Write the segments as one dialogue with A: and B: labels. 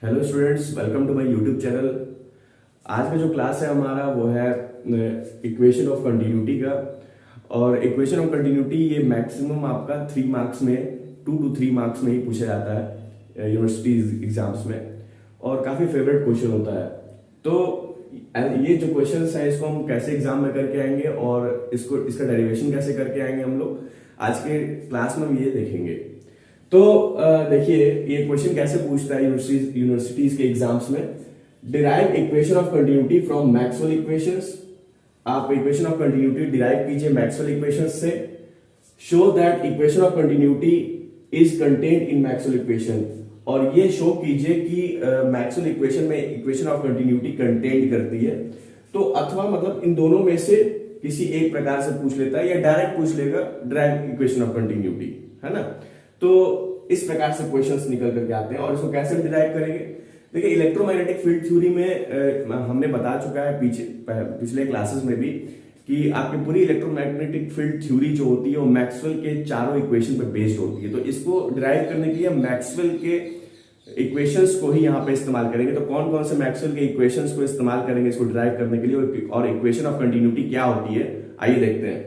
A: Hello students, welcome to my YouTube channel. आज का जो क्लास है हमारा वो है इक्वेशन ऑफ कंटिन्यूटी का। और इक्वेशन ऑफ कंटिन्यूटी ये मैक्सिमम आपका 3 मार्क्स में 2 to 3 मार्क्स में ही पूछा जाता है यूनिवर्सिटी एग्जाम्स में, और काफ़ी फेवरेट क्वेश्चन होता है। तो ये जो क्वेश्चंस हैं इसको हम कैसे एग्जाम में करके आएंगे और इसका डेरिवेशन कैसे करके आएंगे हम लोग आज के क्लास में हम ये देखेंगे। तो देखिए ये क्वेश्चन कैसे पूछता है यूनिवर्सिटीज के एग्जाम्स में। Derive equation of continuity from Maxwell equations. आप इक्वेशन ऑफ कंटिन्यूटी डिराइव कीजिए मैक्सवेल इक्वेशंस से। Show that equation of continuity is contained in Maxwell equation. और ये शो कीजिए कि मैक्सवेल इक्वेशन में इक्वेशन ऑफ कंटिन्यूटी कंटेन करती है। तो अथवा मतलब इन दोनों में से किसी एक प्रकार से पूछ लेता है या डायरेक्ट पूछ लेगा डिराइव इक्वेशन ऑफ कंटिन्यूटी, है ना। तो इस प्रकार से क्वेश्चंस निकल करके आते हैं। और इसको कैसे डिराइव करेंगे, देखिए इलेक्ट्रोमैग्नेटिक फील्ड थ्योरी में हमने बता चुका है पिछले क्लासेस में भी कि आपकी पूरी इलेक्ट्रोमैग्नेटिक फील्ड थ्योरी जो होती है वो मैक्सवेल के चारों इक्वेशन पर बेस्ड होती है। तो इसको डिराइव करने के लिए मैक्सवेल के इक्वेशंस को ही यहाँ पे इस्तेमाल करेंगे। तो कौन कौन से मैक्सवेल के इक्वेशंस को इस्तेमाल करेंगे इसको डिराइव करने के लिए, और इक्वेशन ऑफ कंटिन्यूटी क्या होती है आइए देखते हैं।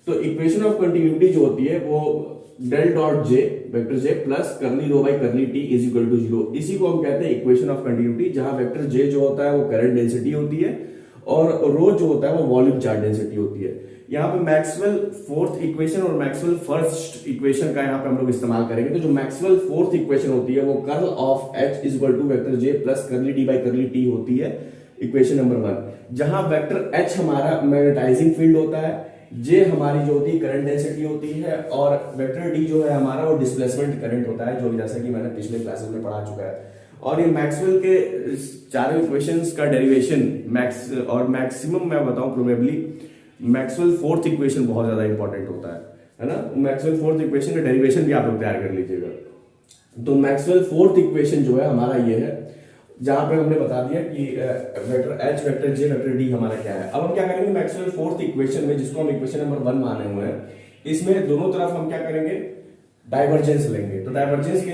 A: तो इक्वेशन ऑफ कंटिन्यूटी जो होती है वो del dot J vector J plus curly rho by curly T is equal to 0, इसी को हम कहते हैं इक्वेशन ऑफ कंटिन्यूटी, जहां वेक्टर जे जो होता है वो करंट डेंसिटी होती है और रो जो होता है वो वॉल्यूम चार्ज डेंसिटी होती है। यहाँ पे मैक्सवेल फोर्थ इक्वेशन और मैक्सवेल फर्स्ट इक्वेशन का यहाँ पे हम लोग इस्तेमाल करेंगे। तो जो मैक्सवेल फोर्थ इक्वेशन होती है वो curl of H is equal to vector J plus curly D by curly T होती है इक्वेशन नंबर 1, जहां वेक्टर एच हमारा मैग्नेटाइजिंग फील्ड होता है, जे हमारी जो होती है करंट डेंसिटी होती है, और वेक्टर डी जो है हमारा वो डिस्प्लेसमेंट करंट होता है, जो जैसा कि मैंने पिछले क्लासेस में पढ़ा चुका है। और ये मैक्सवेल के चारों इक्वेशंस का डेरिवेशन मैक्सिमम मैं बताऊं प्रोबेबली मैक्सवेल फोर्थ इक्वेशन बहुत ज्यादा इंपॉर्टेंट होता है ना। मैक्सवेल फोर्थ इक्वेशन का डेरिवेशन भी आप लोग तैयार कर लीजिएगा। तो मैक्सवेल फोर्थ इक्वेशन जो है हमारा ये है, जहां पे हमने बता दिया कि वेक्टर एच वेक्टर जे वेक्टर डी हमारा क्या है। अब हम क्या करेंगे मैक्सवेल फोर्थ इक्वेशन में, जिसको हम इक्वेशन नंबर 1 माने हुए हैं, इसमें दोनों तरफ हम क्या करेंगे डाइवर्जेंस लेंगे। तो डाइवर्जेंस के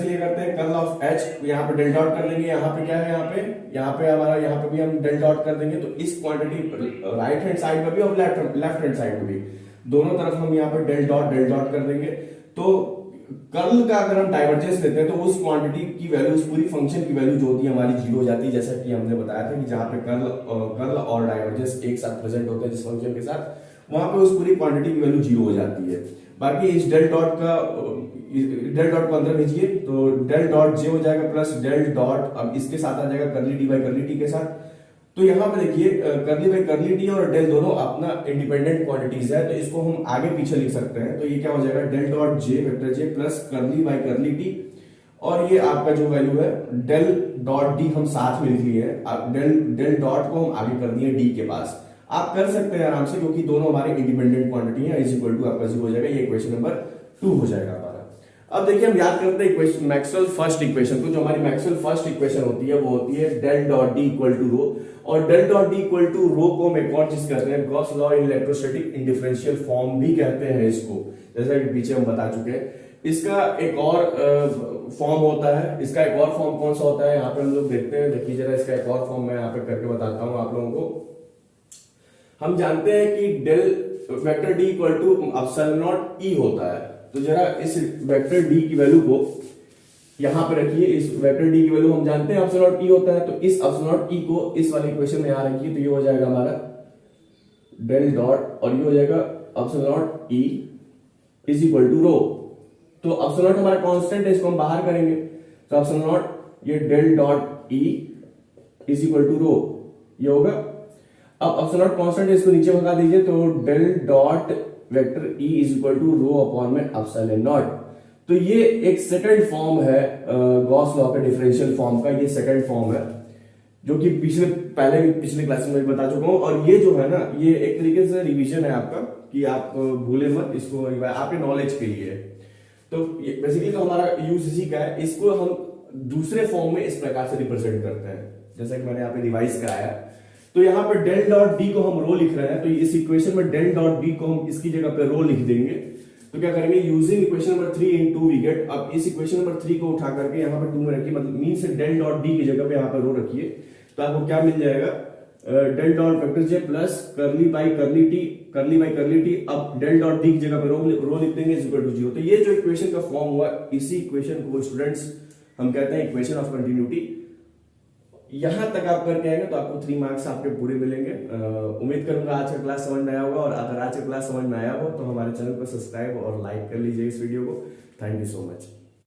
A: लिए करते हैं कर्ल ऑफ एच, यहाँ पे डेल डॉट कर देंगे। यहाँ पे क्या है, यहाँ पे हमारा यहाँ पे भी हम डेल डॉट कर देंगे। तो इस क्वांटिटी राइट हैंड साइड में भी और लेफ्ट हैंड साइड में भी दोनों तरफ हम यहाँ पे डेल डॉट कर देंगे। तो कर्ल का अगर हम डाइवर्जेंस लेते हैं तो उस क्वांटिटी की वैल्यू, उस पूरी फंक्शन की वैल्यू जो होती है हमारी 0 हो जाती है, जैसा कि हमने बताया था कि जहां पे कर्ल और डाइवर्जेंस एक साथ प्रेजेंट होते हैं जिस फंक्शन के साथ, वहां पे उस पूरी क्वांटिटी की वैल्यू 0 हो जाती है। बाकी इस डेल डॉट को अंदर भेजिए, तो डेल डॉट जे हो जाएगा प्लस डेल डॉट, अब इसके साथ आ जाएगा करली डी बाई करली टी के साथ। तो यहाँ पे देखिए करली बाई करली टी और डेल दोनों अपना इंडिपेंडेंट क्वांटिटीज है, तो इसको हम आगे पीछे लिख सकते हैं। तो ये क्या हो जाएगा del dot J vector J plus curly by curly T, और ये आपका जो वैल्यू है डेल डॉट डी हम साथ में लिख लिए हैं। डेल डॉट को हम आगे कर दिए डी के पास। आप कर सकते हैं आराम से, क्योंकि दोनों हमारे इंडिपेंडेंट क्वांटिटी है। इज इक्वल टू आपका 0 हो जाएगा, ये इक्वेशन नंबर 2 हो जाएगा हमारा। अब देखिए हम याद करते हैं मैक्सवेल फर्स्ट इक्वेशन को। जो हमारी मैक्सवेल फर्स्ट इक्वेशन होती है वो होती है del dot D equal to rho, और del dot D equal to rho को हम एक और चीज कहते हैं Gauss law in electrostatic in differential form भी कहते हैं इसको, जैसा कि पीछे हम बता चुके हैं। इसका एक और फॉर्म होता है, इसका एक और फॉर्म कौन सा होता है यहाँ पे हम लोग देखते हैं। देखिए जरा इसका एक और फॉर्म मैं यहाँ पे करके बताता हूँ आप लोगों को। हम जानते हैं कि del vector D equal to epsilon naught E होता है। तो जरा इस वेक्टर डी की वैल्यू को यहां पे रखिए। इस वेक्टर डी की वैल्यू हम जानते हैं एप्सिलॉन नॉट ई होता है, तो इस एप्सिलॉन नॉट ई को इस वाले इक्वेशन में यहां रखिए। तो ये हो जाएगा हमारा डेल डॉट, और ये हो जाएगा epsilon naught E is equal to rho. तो एप्सिलॉन नॉट हमारा कांस्टेंट है, इसको हम बाहर करेंगे। तो एप्सिलॉन नॉट ये del dot E is equal to rho, ये होगा। अब एप्सिलॉन नॉट कांस्टेंट है, इसको नीचे भगा दीजिए। तो del dot vector E is equal to rho upon में एप्सिलॉन नॉट। तो ये एक सेकंड फॉर्म है गॉस लॉ के डिफरेंशियल फॉर्म का, ये सेकंड फॉर्म है जो कि पिछले क्लास में बता चुका हूं। और ये जो है ना, ये एक तरीके से रिवीजन है आपका, कि आप भूले मत इसको, आपके नॉलेज के लिए। तो बेसिकली तो हमारा यूज इसी का है। इसको हम दूसरे फॉर्म में इस प्रकार से रिप्रेजेंट करते हैं, जैसा कि मैंने यहाँ पे रिवाइज कराया। तो यहाँ पे डेल डॉट डी को हम रो लिख रहे हैं, तो इस इक्वेशन में डेल डॉट डी को हम इसकी जगह पे रो लिख देंगे। तो क्या करेंगे, using equation number 3 in 2 we get. अब इस इक्वेशन नंबर 3 को उठा करके यहाँ पर 2 में रखिए, मतलब मीन से डेल डॉट डी की जगह पे यहाँ पर रो रखिए, तो आपको क्या मिल जाएगा, del dot vector J plus curly by curly T, अब डेल डॉट डी की जगह पे रो लिख देंगे इज इक्वल टू 0। तो ये जो इक्वेशन का फॉर्म हुआ, इसी इक्वेशन को स्टूडेंट्स हम कहते हैं इक्वेशन ऑफ कंटिन्यूटी। यहां तक आप करके आएंगे तो आपको 3 मार्क्स आपके पूरे मिलेंगे। उम्मीद करूंगा आज का क्लास समझ में आया होगा, और अगर आज का क्लास समझ में आया हो तो हमारे चैनल को सब्सक्राइब और लाइक कर लीजिए इस वीडियो को। Thank you so much.